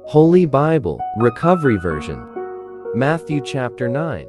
Holy Bible, Recovery Version. Matthew chapter 9.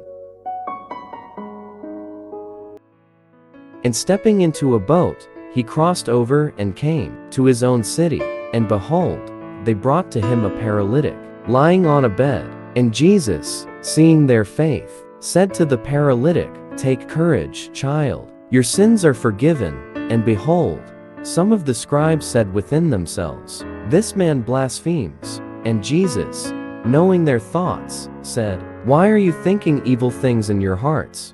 And stepping into a boat, he crossed over and came to his own city. And behold, they brought to him a paralytic, lying on a bed. And Jesus, seeing their faith, said to the paralytic, "Take courage, child, your sins are forgiven." And behold, some of the scribes said within themselves, "This man blasphemes." And Jesus, knowing their thoughts, said, "Why are you thinking evil things in your hearts?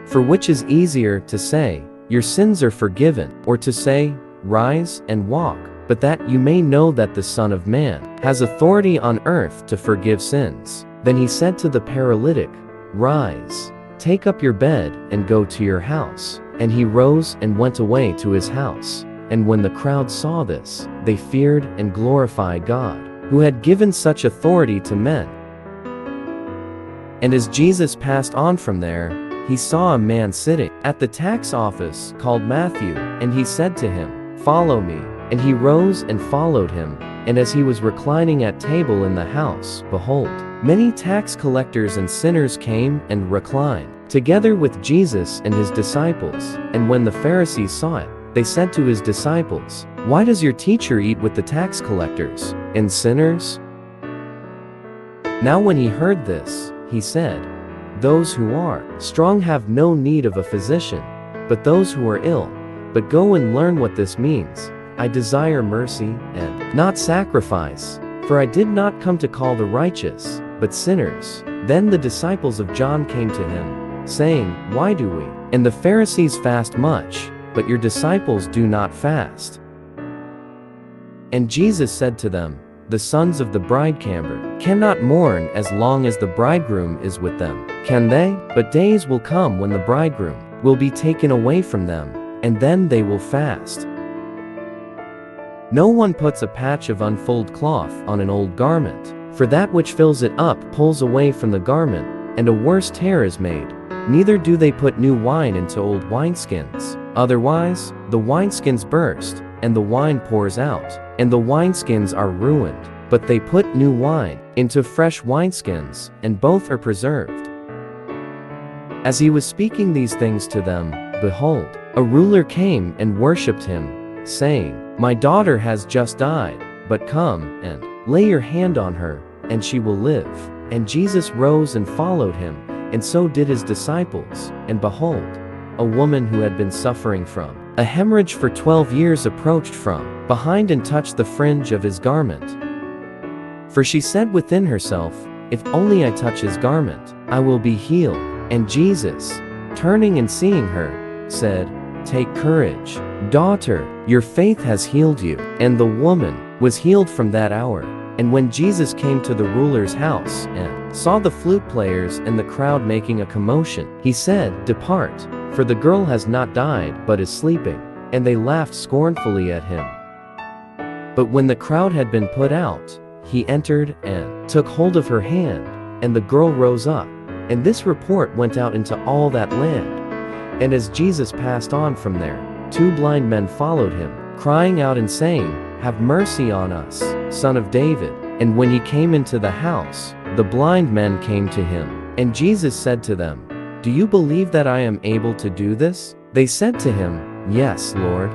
For which is easier to say, 'Your sins are forgiven,' or to say, 'Rise and walk'? But that you may know that the Son of Man has authority on earth to forgive sins." Then he said to the paralytic, "Rise, take up your bed and go to your house." And he rose and went away to his house. And when the crowd saw this, they feared and glorified God, who had given such authority to men. And as Jesus passed on from there, he saw a man sitting at the tax office called Matthew, and he said to him, "Follow me." And he rose and followed him. And as he was reclining at table in the house, behold, many tax collectors and sinners came and reclined together with Jesus and his disciples. And when the Pharisees saw it, they said to his disciples, "Why does your teacher eat with the tax collectors and sinners?" Now when he heard this, he said, "Those who are strong have no need of a physician, but those who are ill. But go and learn what this means. I desire mercy and not sacrifice, for I did not come to call the righteous, but sinners." Then the disciples of John came to him, saying, "Why do we and the Pharisees fast much, but your disciples do not fast?" And Jesus said to them, "The sons of the bridecamber cannot mourn as long as the bridegroom is with them, can they? But days will come when the bridegroom will be taken away from them, and then they will fast. No one puts a patch of unfulled cloth on an old garment, for that which fills it up pulls away from the garment, and a worse tear is made. Neither do they put new wine into old wineskins. Otherwise, the wineskins burst, and the wine pours out, and the wineskins are ruined. But they put new wine into fresh wineskins, and both are preserved." As he was speaking these things to them, behold, a ruler came and worshipped him, saying, "My daughter has just died, but come and lay your hand on her, and she will live." And Jesus rose and followed him, and so did his disciples. And behold, a woman who had been suffering from a hemorrhage for 12 years approached from behind and touched the fringe of his garment. For she said within herself, "If only I touch his garment, I will be healed." And Jesus, turning and seeing her, said, "Take courage, daughter, your faith has healed you." And the woman was healed from that hour. And when Jesus came to the ruler's house and saw the flute players and the crowd making a commotion, he said, "Depart, for the girl has not died but is sleeping." And they laughed scornfully at him. But when the crowd had been put out, he entered and took hold of her hand, and the girl rose up. And this report went out into all that land. And as Jesus passed on from there, 2 blind men followed him, crying out and saying, "Have mercy on us, Son of David." And when he came into the house, the blind men came to him. And Jesus said to them, "Do you believe that I am able to do this?" They said to him, "Yes, Lord."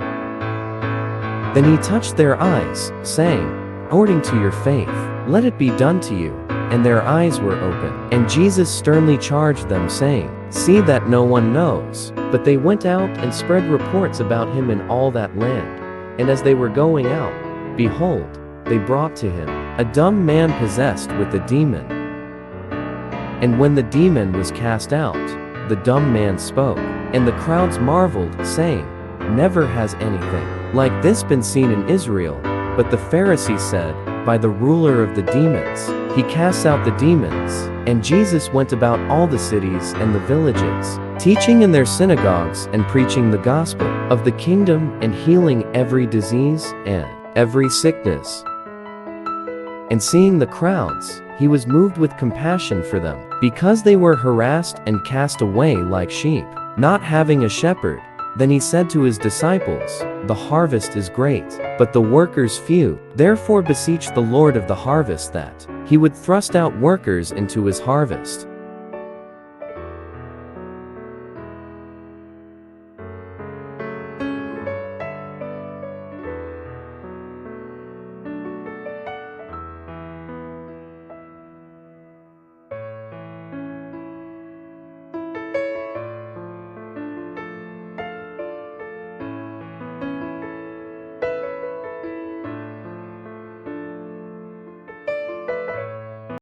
Then he touched their eyes, saying, "According to your faith, let it be done to you." And their eyes were open. And Jesus sternly charged them, saying, "See that no one knows." But they went out and spread reports about him in all that land. And as they were going out, behold, they brought to him a dumb man possessed with a demon. And when the demon was cast out, the dumb man spoke. And the crowds marveled, saying, "Never has anything like this been seen in Israel." But the Pharisees said, "By the ruler of the demons, he casts out the demons." And Jesus went about all the cities and the villages, teaching in their synagogues and preaching the gospel of the kingdom and healing every disease and every sickness. And seeing the crowds, he was moved with compassion for them, because they were harassed and cast away like sheep, not having a shepherd. Then he said to his disciples, "The harvest is great, but the workers few. Therefore beseech the Lord of the harvest that he would thrust out workers into his harvest."